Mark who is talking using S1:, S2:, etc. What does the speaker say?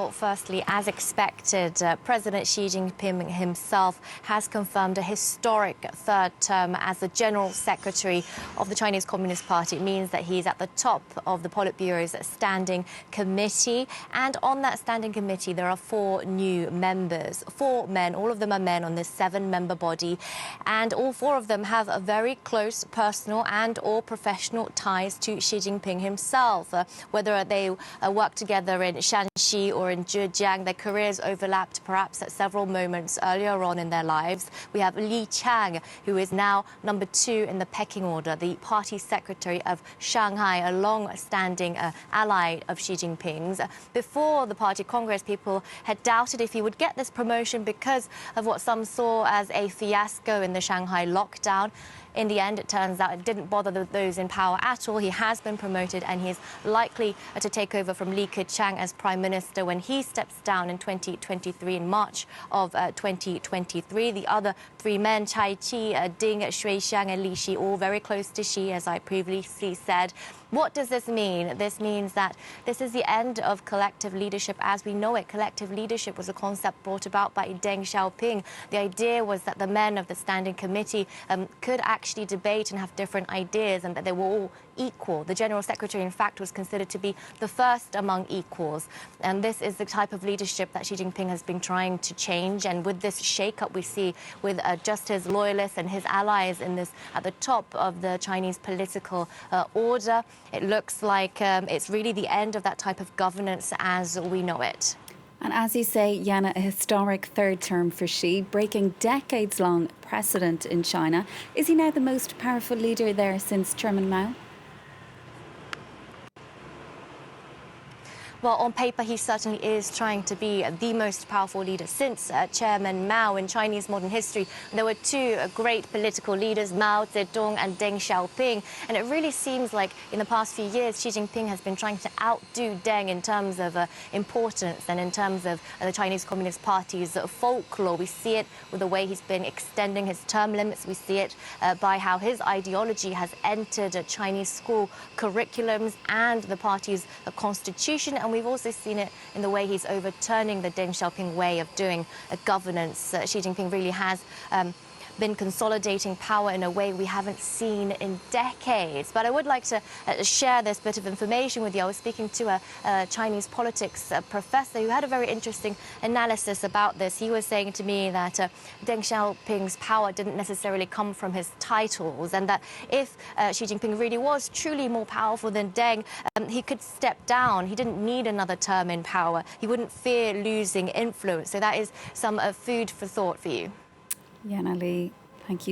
S1: Well, firstly, as expected, President Xi Jinping himself has confirmed a historic third term as the General Secretary of the Chinese Communist Party. It means that he's at the top of the Politburo's standing committee. And on that standing committee, there are 4 new members, 4 men. All of them are men on this 7-member body. And all 4 of them have a very close personal and or professional ties to Xi Jinping himself. Whether they work together in Shanxi or in Zhejiang, their careers overlapped perhaps at several moments earlier on in their lives. We have Li Qiang, who is now number 2 in the pecking order, the party secretary of Shanghai, a long-standing ally of Xi Jinping's. Before the party congress, people had doubted if he would get this promotion because of what some saw as a fiasco in the Shanghai lockdown. In the end, it turns out it didn't bother those in power at all. He has been promoted and he's likely to take over from Li Keqiang as Prime Minister when he steps down in 2023, in March of 2023. The other 3 men, Chai Chi, Ding Shuixiang and Li Xi, all very close to Xi, as I previously said. What does this mean? This means that this is the end of collective leadership as we know it. Collective leadership was a concept brought about by Deng Xiaoping. The idea was that the men of the standing committee could actually debate and have different ideas and that they were all equal. The General Secretary, in fact, was considered to be the first among equals. And this is the type of leadership that Xi Jinping has been trying to change. And with this shake-up we see with just his loyalists and his allies in this at the top of the Chinese political order, it looks like it's really the end of that type of governance as we know it.
S2: And as you say, Yana, a historic third term for Xi, breaking decades-long precedent in China. Is he now the most powerful leader there since Chairman Mao?
S1: Well, on paper, he certainly is trying to be the most powerful leader since Chairman Mao. In Chinese modern history, there were 2 great political leaders, Mao Zedong and Deng Xiaoping. And it really seems like in the past few years, Xi Jinping has been trying to outdo Deng in terms of importance and in terms of the Chinese Communist Party's folklore. We see it with the way he's been extending his term limits. We see it by how his ideology has entered Chinese school curriculums and the party's constitution. And we've also seen it in the way he's overturning the Deng Xiaoping way of doing governance. Xi Jinping really has been consolidating power in a way we haven't seen in decades. But I would like to share this bit of information with you. I was speaking to a Chinese politics professor who had a very interesting analysis about this. He was saying to me that Deng Xiaoping's power didn't necessarily come from his titles, and that if Xi Jinping really was truly more powerful than Deng, he could step down. He didn't need another term in power. He wouldn't fear losing influence. So that is some food for thought for you.
S2: Yana Lee, thank you.